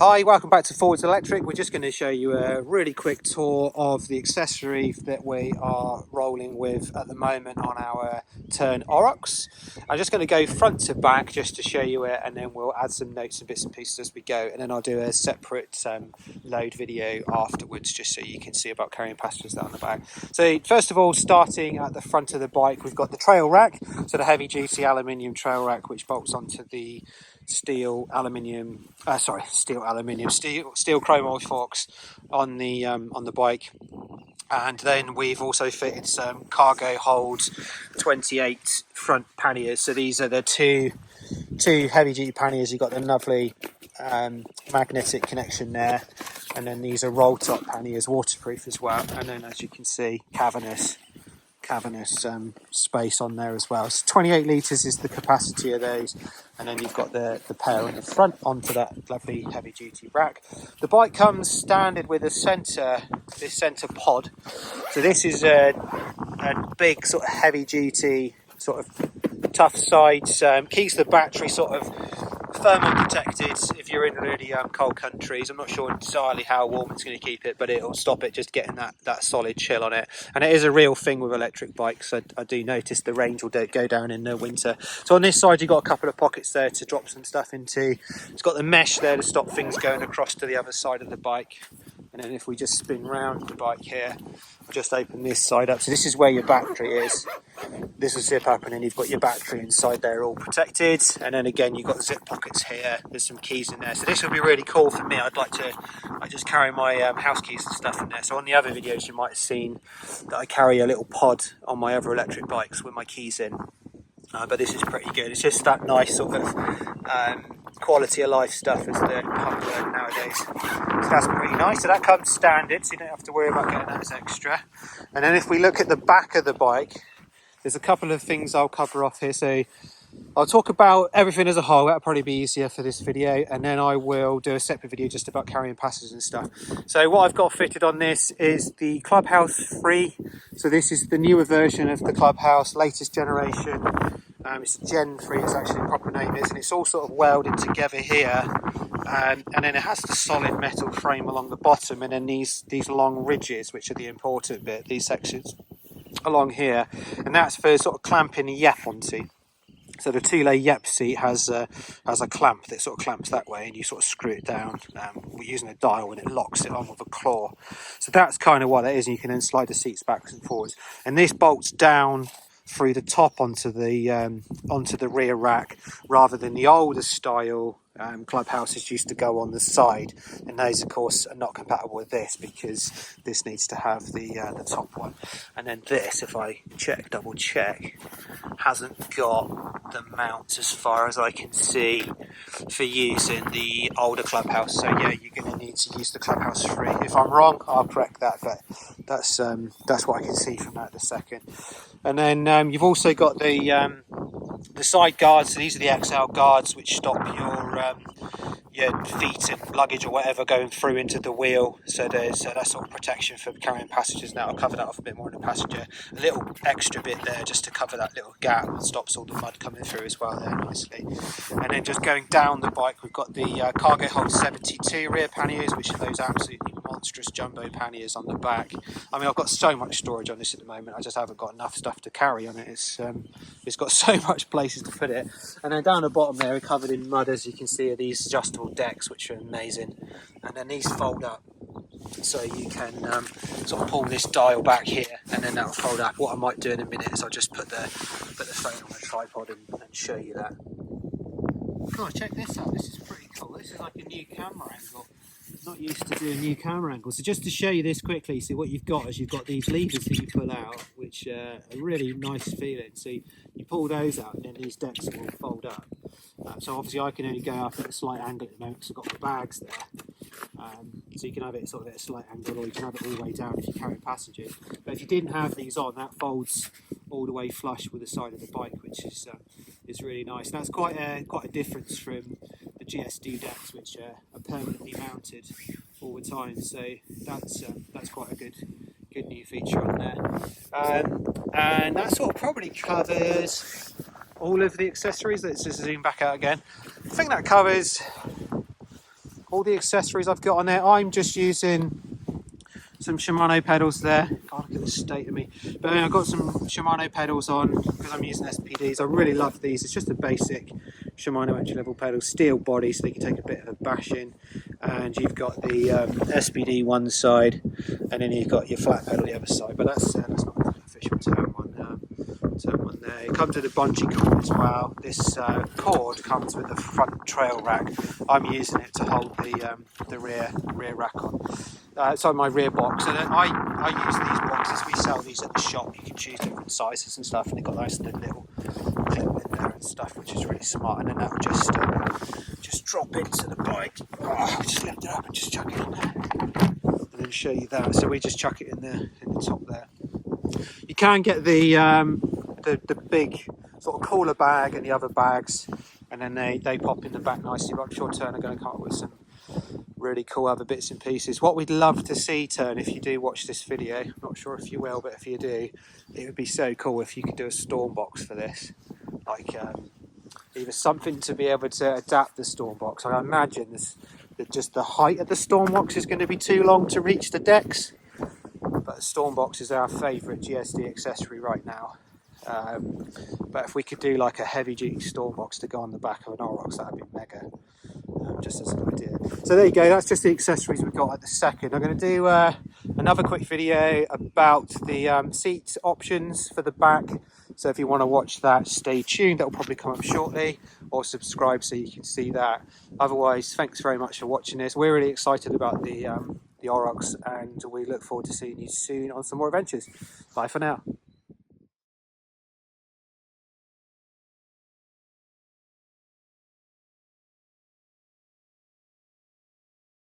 Hi, welcome back to Forwards Electric. We're just going to show you a really quick tour of the accessory that we are rolling with at the moment on our Tern Orox. I'm just going to go front to back just to show you it, and then we'll add some notes and bits and pieces as we go, and then I'll do a separate load video afterwards just so you can see about carrying passengers down the back. So first of all, starting at the front of the bike, we've got the trail rack, so the heavy duty aluminium trail rack which bolts onto the steel chrome oil forks on the bike. And then we've also fitted some cargo holds 28 front panniers. So these are the two heavy duty panniers. You've got the lovely magnetic connection there, and then these are roll top panniers, waterproof as well. And then, as you can see, cavernous space on there as well. So 28 litres is the capacity of those, and then you've got the pair on the front onto that lovely heavy duty rack. The bike comes standard with this centre pod. So this is a big sort of heavy duty sort of tough sides, keeps the battery sort of thermal protected if you're in really cold countries. I'm not sure entirely how warm it's going to keep it, but it'll stop it just getting that solid chill on it. And it is a real thing with electric bikes. I do notice the range will go down in the winter. So on this side you've got a couple of pockets there to drop some stuff into. It's got the mesh there to stop things going across to the other side of the bike. And then if we just spin round the bike here, I'll just open this side up. So this is where your battery is. This will zip up, and then you've got your battery inside there all protected. And then again, you've got zip pockets here. There's some keys in there. So this will be really cool for me. I just carry my house keys and stuff in there. So on the other videos, you might have seen that I carry a little pod on my other electric bikes with my keys in. But this is pretty good. It's just that nice sort of quality of life stuff as the pub word nowadays. So that's pretty nice. So that comes standard, so you don't have to worry about getting that as extra. And then if we look at the back of the bike, there's a couple of things I'll cover off here. So I'll talk about everything as a whole. That'll probably be easier for this video, and then I will do a separate video just about carrying passengers and stuff. So what I've got fitted on this is the Clubhouse 3. So this is the newer version of the Clubhouse, latest generation. It's Gen 3, it's actually the proper name is, and it's all sort of welded together here. And then it has the solid metal frame along the bottom, and then these long ridges, which are the important bit, these sections along here, and that's for sort of clamping the yep onto. So the two-layer yep seat has a clamp that sort of clamps that way, and you sort of screw it down. We're using a dial, and it locks it on with a claw. So that's kind of what that is, and you can then slide the seats backwards and forwards. And this bolts down through the top onto the rear rack, rather than the older style Clubhouses used to go on the side, and those of course are not compatible with this because this needs to have the top one. And then this, if I double check, hasn't got the mount as far as I can see for use in the older Clubhouse. So yeah, you're going to need to use the Clubhouse 3. If I'm wrong, I'll correct that, but that's what I can see from that in a second. And then you've also got the side guards. So these are the XL guards which stop your feet and luggage or whatever going through into the wheel. So there's that sort of protection for carrying passengers. Now I'll cover that off a bit more in the passenger. A little extra bit there just to cover that little gap and stops all the mud coming through as well there nicely. And then just going down the bike, we've got the cargo hold 72 rear panniers, which are those absolutely monstrous jumbo panniers on the back. I mean, I've got so much storage on this at the moment, I just haven't got enough stuff to carry on it. It's got so much places to put it. And then down the bottom there, we're covered in mud, as you can see, are these adjustable decks, which are amazing. And then these fold up, so you can sort of pull this dial back here, and then that'll fold up. What I might do in a minute is I'll just put the phone on a tripod and show you that. God, check this out. This is pretty cool. This is like a new camera angle. Not used to doing new camera angles. So just to show you this quickly, see what you've got is you've got these levers that you pull out, which are really nice feeling. So you pull those out, and then these decks will fold up. So obviously I can only go up at a slight angle at the moment because I've got my bags there. So you can have it sort of at a slight angle, or you can have it all the way down if you carry passengers. But if you didn't have these on, that folds all the way flush with the side of the bike, which is really nice. And that's quite a difference from the GSD decks, which are permanently mounted all the time. So that's quite a good new feature on there. And that sort of probably covers all of the accessories. Let's just zoom back out again. I think that covers all the accessories I've got on there. I'm just using some Shimano pedals there. God, look at the state of me. But I've got some Shimano pedals on because I'm using SPDs. I really love these. It's just a basic Shimano entry level pedal, steel body, so they can take a bit of a bashing. And you've got the SPD one side, and then you've got your flat pedal the other side. But that's not an official Tern one. Tern one there. It comes with a bungee cord as well. This cord comes with a front trail rack. I'm using it to hold the rear rack on. It's on my rear box, and I use these boxes. We sell these at the shop. You can choose different sizes and stuff, and they've got nice little clip in there and stuff, which is really smart. And then that'll just drop into the bike. Just lift it up and just chuck it in there, and then show you that. So we just chuck it in the top there. You can get the big sort of cooler bag and the other bags, and then they pop in the back nicely. But I'm sure Tern are going to come up with some really cool other bits and pieces. What we'd love to see, Tern, if you do watch this video, I'm not sure if you will, but if you do, it would be so cool if you could do a storm box for this, like either something to be able to adapt the storm box. I imagine that just the height of the storm box is going to be too long to reach the decks, but the storm box is our favourite GSD accessory right now. But if we could do like a heavy duty storm box to go on the back of an Orox, that would be mega. Just as an idea. So there you go, that's just the accessories we've got at the second. I'm going to do another quick video about the seat options for the back. So if you want to watch that, stay tuned. That will probably come up shortly, or subscribe so you can see that. Otherwise, thanks very much for watching this. We're really excited about the Orox, and we look forward to seeing you soon on some more adventures. Bye for now.